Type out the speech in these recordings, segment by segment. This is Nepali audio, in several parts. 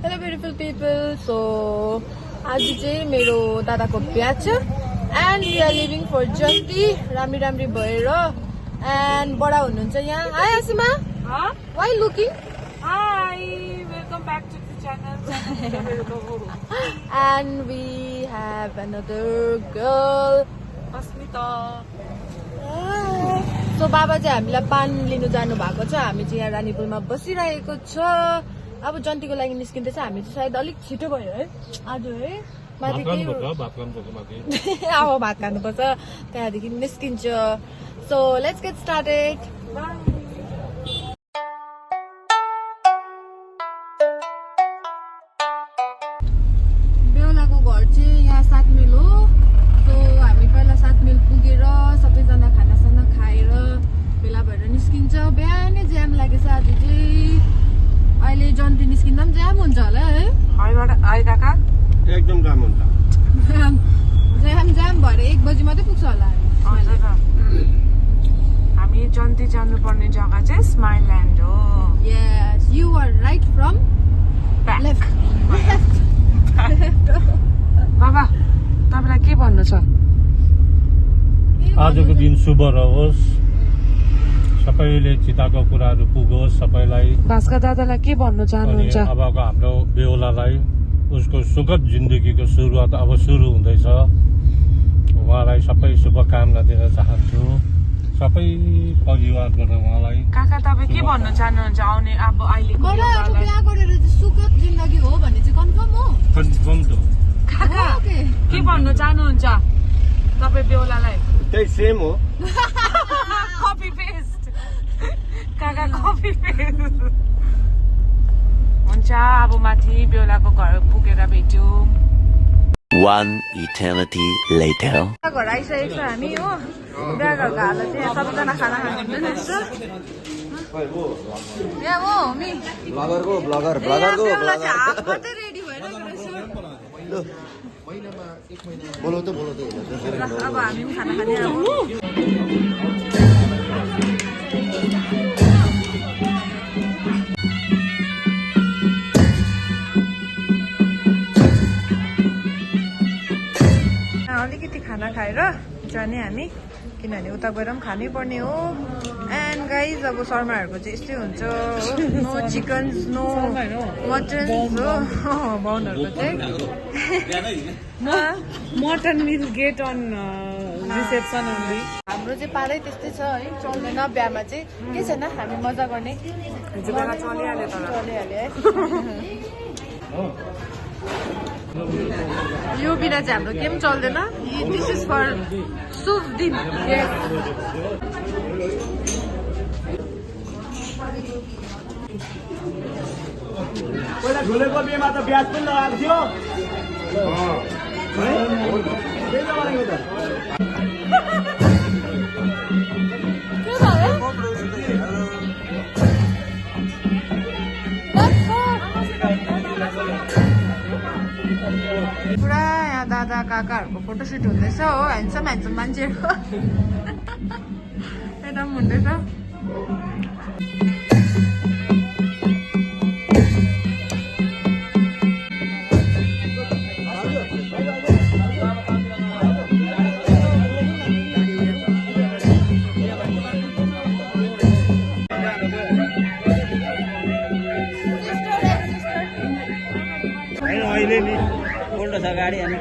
Hello beautiful people. So आज चाहिँ मेरो दादाको बिहा छ and we are leaving for Janti. राम्री भएर and बडा हुनुहुन्छ यहाँ. Hi Asima. Huh? Why looking? Hi, welcome back to the channel. And we have another girl. Asmita. So बाबा चाहिँ हामीलाई पान लिनु जानु भएको छ. हामी चाहिँ यहाँ रानीपुलमा बसिरहेको छ. अब जन्तीको लागि निस्किँदैछ. हामी चाहिँ सायद अलिक छिटो भयो है आज है. माथि के अब भात खानुपर्छ. त्यहाँदेखि निस्किन्छ. So let's get started. बेहुलाको घर चाहिँ यहाँ 7 माइल हो. सो हामी पहिला 7 माइल पुगेर सबैजना खानासाना खाएर भेला भएर निस्किन्छ. बिहानै जाम लागेछ आज चाहिँ. अहिले जन्ती निस्किँदा पनि जाम हुन्छ होला है. हाई काका. एकदम जाम हुन्छ. जाम भएर 1 बजी मात्रै पुग्छ होला हामी जन्ती जानुपर्ने जग्गा चाहिँ स्माइल ल्यान्ड हो. Yes, you are right from left. बाबा तपाईलाई के भन्नु छ? आजको दिन शुभ रहोस्. सबैले चिताको कुराहरू पुगोस्. सबैलाई भास्कर दादालाई के भन्नु चाहनुहुन्छ? अबको हाम्रो बेहुलालाई उसको सुखद जिन्दगीको सुरुवात अब सुरु हुँदैछ. उहाँलाई सबै शुभकामना दिन चाहन्छु. सबै परिवारबाट उहाँलाई. काका तपाईँ के भन्न चाहनुहुन्छ आउने अब अहिलेको मलाई अब बेहुलालाई? बिहा गरेर चाहिँ सुखद जिन्दगी हो भने चाहिँ कन्फर्म हो. कन्फर्म त काका के भन्न चाहनुहुन्छ तपाईँ बेहुलालाई? त्यही सेम हो. Copy paste. काका कपी पेस्ट. हुन्छ अब माथि बेहुलाको घर पुगेर भेट्यौँ. One eternity later. घर आइसकेको छ हामी हो. बिहा घरको हालत चाहिँ सबैजना खाना खानुहुन्छ. यहाँ हो हामी ब्लगर हात मात्रै रेडी भएर बोलो त अब हामी पनि खाना खाने अब. अलिकति खाना खाएर जाने हामी. किनभने उता गएर पनि खानै पर्ने हो. एन्ड गाइज अब शर्माहरूको चाहिँ यस्तै हुन्छ हो. नो चिकन्स नो मटन्स हो बाहुनहरूको चाहिँ. Mutton will get on reception only. हाम्रो चाहिँ पारै त्यस्तै छ है. चल्दैन बिहामा चाहिँ. के छैन हामी मजा गर्ने. चलिहाल्यो तर. चलिहाल्यो है. यो बिना चाहिँ हाम्रो केही पनि चल्दैन. दिस इज फर शुभ दिन. पहिला झुलेको बिहेमा त ब्याज पनि लगाएको थियो. पुरा यहाँ दादा काकाहरूको फोटोसुट हुँदैछ हो. ह्यान्डसम मान्छेहरू यता पनि हुँदैछ. अहिले नि उल्टो छ गाडी अनि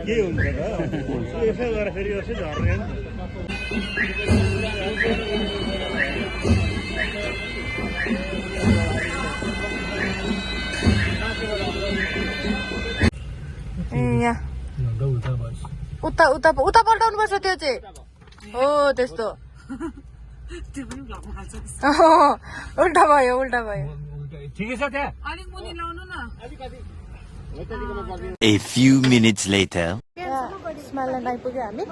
के हुन्छ त यसो गरेर फेरि यसो झर्ने नि. यहाँ उता उता उता पल्टाउनु पर्छ त्यो चाहिँ हो त्यस्तो. उल्टा भयो. ठिकै छ त्यहाँ. अलिक मुनि लाउनु न. A few minutes later. Smile आइपुग्यो हामी.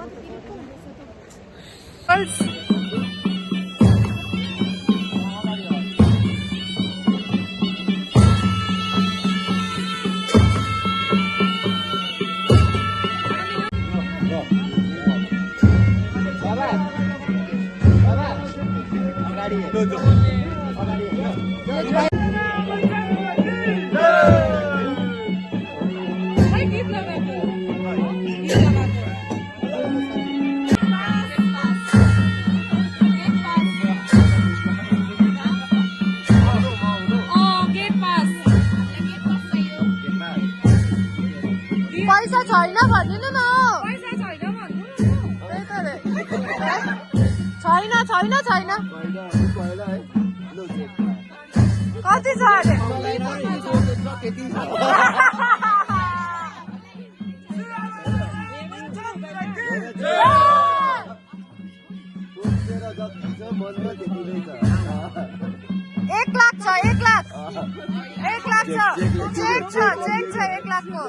पैसा छैन भनिदिनु न पैसा छैन भन्नु त्यही त रे छैन छैन छैन कति छ अरे एक लाख छ 1 लाख 1 लाख छ चेक छ 1 लाखको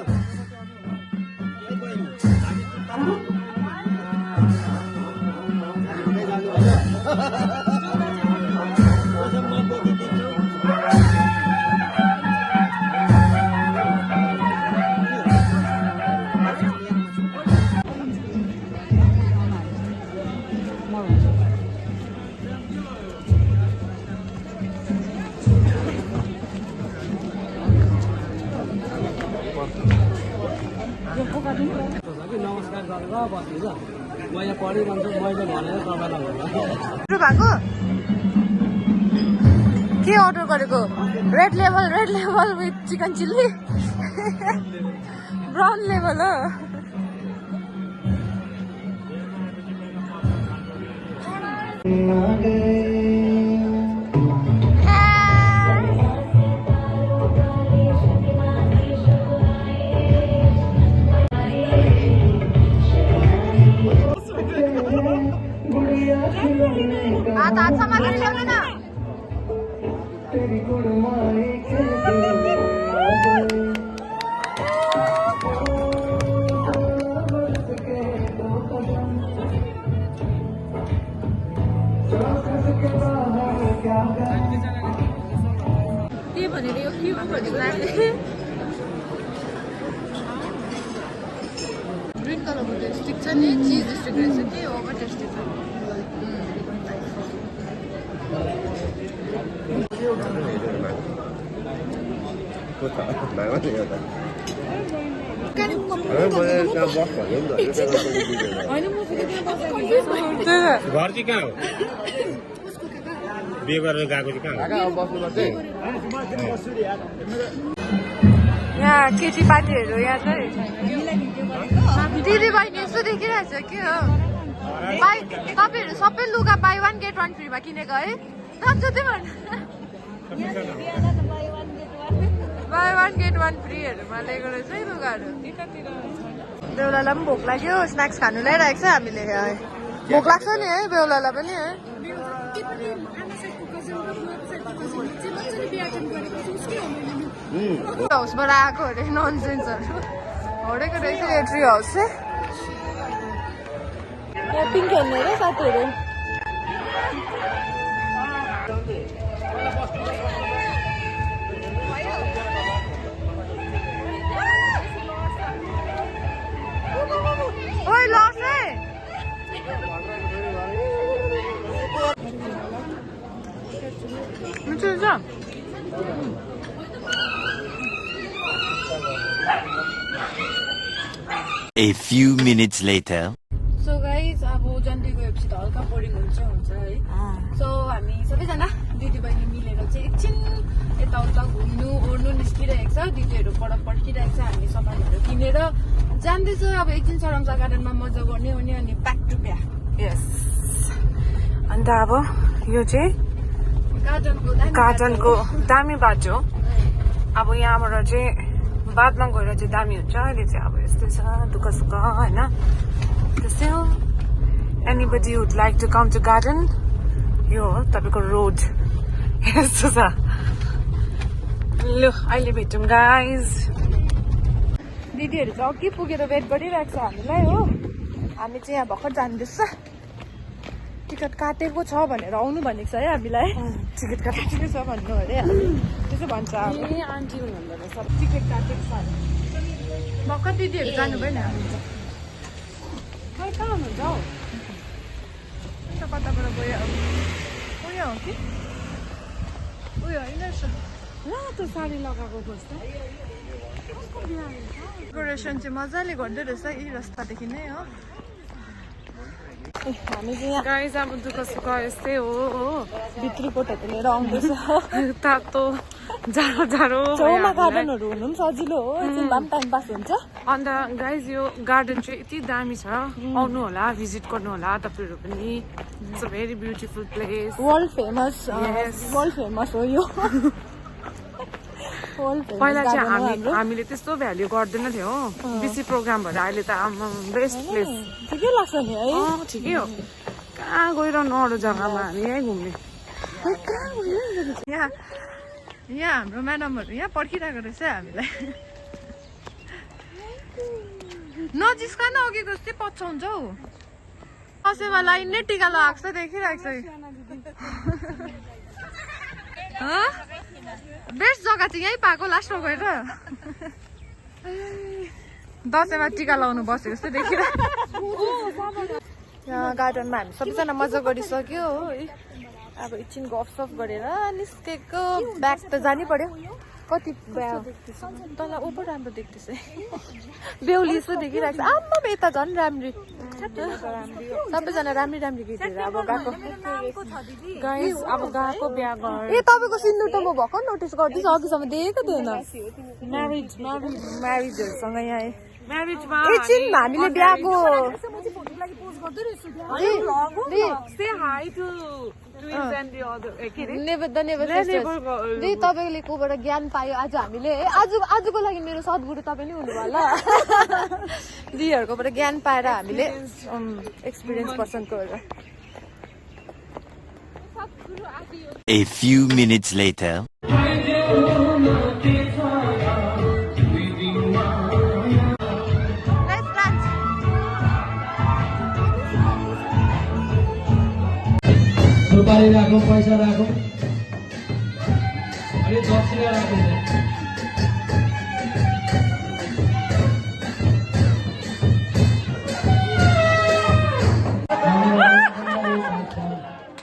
नमस्कार गरेर बस्नु ल म यहाँ पढिरहन्छु मैले भनेर तपाईँलाई भएको के अर्डर गरेको red level with chicken chilli brown level हो हात समातेर ल्याउनु न के भनेर यो के भनेको ग्रीन कलरको त्यो स्टिक छ नि चिज स्टिक रहेछ के ओभर टेस्टी छ घर चाहिँ कहाँ हो बिहे गरेर गएको चाहिँ कहाँ हो यहाँ केटीपाटीहरू यहाँ चाहिँ दिदी बहिनी यस्तो देखिरहेछ के हो तपाईँहरू सबै लुगा बाई 1 गेट 1 फ्रीमा किनेको है जति भन्नु बाई 1 गेट 1 फ्रीहरूमा लिएको रहेछ है लुगाहरू बेहुलालाई पनि भोक लाग्यो स्न्याक्स खानु ल्याइरहेको छ हामीले भोक लाग्छ नि है बेहुलालाई पनि है हाउसबाट आएको अरे ननसेन्सहरू हरेको रहेछ यो ट्री हाउस चाहिँ पिङ खेल्ने अरे साथीहरू ओइ लस है मिठो छ A few minutes later. So guys अब जन्ती गएपछि त हल्का बोरिङ हुन्छ है सो हामी सबैजना दिदीबहिनी मिलेर चाहिँ एकछिन यताउता घुम्नु ओर्नु निस्किरहेको छ दिदीहरूबाट पर्खिरहेको छ हामी सामानहरू किनेर जान्दैछ अब एकछिन सरमसा गार्डनमा मजा गर्ने हो नि अनि ब्याक टु ब्याक यस अन्त अब यो चाहिँ गार्डनको दामी बाटो अब यहाँबाट चाहिँ बादमा गएर चाहिँ दामी हुन्छ अहिले चाहिँ अब यस्तै छ दुःख सुख होइन त्यस्तै हो anybody would like to come to garden यो हो तपाईँको रोड यस्तो छ लु अहिले भेटौँ गाइज दिदीहरू चाहिँ अघि पुगेर वेट गरिरहेको छ हामीलाई हो हामी चाहिँ यहाँ भर्खर जाँदैछ टिकट काटेको छ भनेर आउनु भनेको छ है हामीलाई टिकट काटेको छ भन्नु अरे त्यसो भन्छ आन्टी हुनुहुँदो रहेछ टिकट काटेको छ भर्खर दिदीहरू जानुभयो नि खै कहाँ हुनुहुन्छ हौ कताबाट गयो उयो हो कि उयो होइन रहेछ ल त साडी लगाएको खोज्छ डेकोरेसन चाहिँ मजाले गर्दै रहेछ यही रास्तादेखि नै हो हामी चाहिँ यहाँ गाइज अब दुःख सुख यस्तै हो भित्री कोटहरू लिएर आउँदैछ तातो जाडो जाडो छेउमा गार्डनहरू हुनु पनि सजिलो हो एकछिन भए पनि टाइम पास हुन्छ अन्त गाइज यो गार्डन चाहिँ यति दामी छ आउनु होला भिजिट गर्नु होला तपाईँहरू पनि it's a very beautiful place world famous हो यो पहिला चाहिँ हामीले त्यस्तो भ्याल्यु गर्दैन थियो हो बेसी प्रोग्राम भएर अहिले त बेस्ट प्लेस ठिकै लाग्छ नि है ठिकै हो कहाँ गइरहनु अरू जग्गामा हामी यहीँ घुम्ने यहाँ हाम्रो म्याडमहरू यहाँ पर्खिरहेको रहेछ हामीलाई नजिस्कन अघि जस्तै पछाउँछ हौ कसैमा लाइन नै टिका लगाएको छ देखिरहेको छ बेस्ट जग्गा चाहिँ यहीँ पाएको लास्टमा गएर दसैँमा टिका लाउनु बसेको जस्तो देखिरहेको यहाँ गार्डनमा हामी सबैजना मजा गरिसक्यो हो अब एकछिन गफसफ गरेर निस्केको ब्याग त जानै पर्यो कति तल ओभर राम्रो देख्दैछ बेहुली जस्तो देखिरहेको छ आम्मा यता झन् राम्री सबैजना राम्री राम्री केटीहरू अब गएको गाइस अब गएको बिहा गर ए तपाईँको सिन्दुर त म भर्खर नोटिस गर्दैछु अघिसम्म देखेको थिएन म्यारिजहरूसँग यहाँ म्यारिजमा एकछिन हामीले बिहाको तपाईँले कोबाट ज्ञान पायो आज हामीले आजको लागि मेरो सद्गुरु तपाईँ नै हुनुभयो ल दिदीहरूकोबाट ज्ञान पाएर हामीले experience पर्सनको A few minutes later. सुपारी राखौँ पैसा राखौँ अनि दक्षिणा राखौँ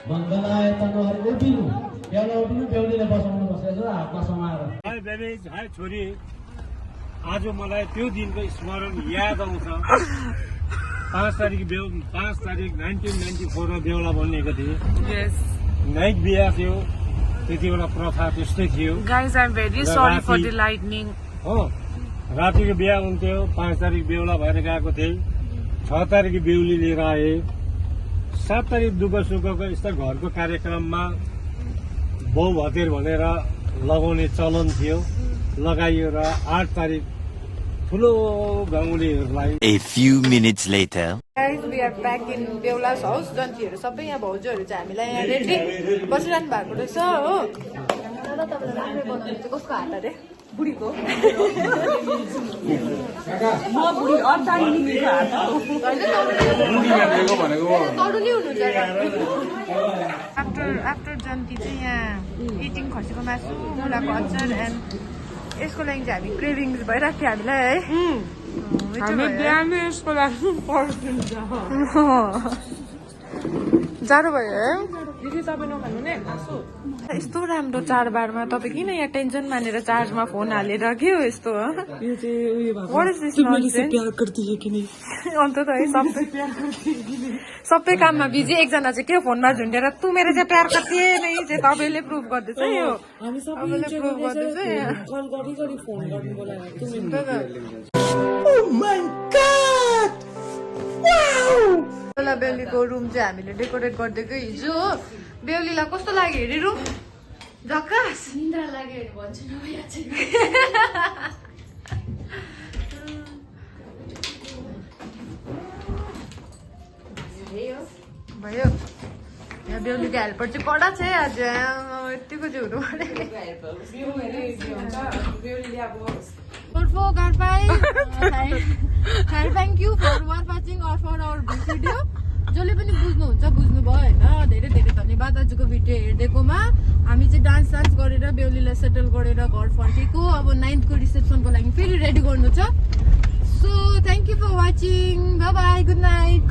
मङ्गलाय तनहरु उभिनु बेहुलीले बसाउनु बसेछ हातमा समाएर हाय बेबी हाय छोरी आज मलाई त्यो दिनको स्मरण याद आउँछ 5 तारिक 1994 मा बेहुला बनिएको थिए नाइट बिहा थियो त्यति बेला प्रथा त्यस्तै थियो guys I am very sorry for the lightning हो रातिको बिहा हुन्थ्यो 5 तारिक बेहुला भएर गएको थिए 6 तारिक बेहुली लिएर आए 7 तारिक दुःख सुखको यस्ता घरको कार्यक्रममा बहु भतेर भनेर लगाउने चलन थियो लगाइयो र 8 तारिक ठुलो गाउँलेहरूलाई A few minutes later. Guys, we are back in बेहुला's house. जन्तीहरू सबै यहाँ भाउजूहरू चाहिँ हामीलाई यहाँ रेडी बसिरहनु भएको रहेछ हो तर तपाईँलाई राम्रै बनाउनु चाहिँ कसको हात अरे बुढीको तरुली हुनुहुन्छ आफ्टर जन्ती चाहिँ यहाँ इटिङ खसीको मासु मुलाको अचार एन्ड यसको लागि चाहिँ हामी क्रेभिङ्स भइरहेको थियो हामीलाई है जाडो भयो है यस्तो राम्रो चाडबाडमा तपाईँ किन यहाँ टेन्सन मानेर चार्जमा फोन हालेर के हो यस्तो अन्त त है सबै काममा बिजी एकजना चाहिँ के फोनमा झुन्डेर तु मेरो चाहिँ प्यार करती नै चाहिँ तपाईँले प्रुभ गर्दैछ यो तपाईँले प्रुभ गर्दैछ बेहुला बेहुलीको रुम चाहिँ हामीले डेकोरेट गरिदिएको हिजो हो बेहुलीलाई कस्तो लाग्यो हेरे रुम झक्कास निन्द्रा लाग्यो हेरे भन्छु न भयो यहाँ बेहुलीको हेल्पर चाहिँ कडा छ है आज यतिको चाहिँ हुनु thank you for watching or for our video जसले पनि बुझ्नुहुन्छ बुझ्नुभयो होइन धेरै धेरै धन्यवाद आजको भिडियो हेरिदिएकोमा हामी चाहिँ डान्स गरेर बेहुलीलाई सेटल गरेर घर फर्केको अब 9th को रिसेप्सनको लागि फेरि रेडी गर्नु छ so thank you for watching bye bye good night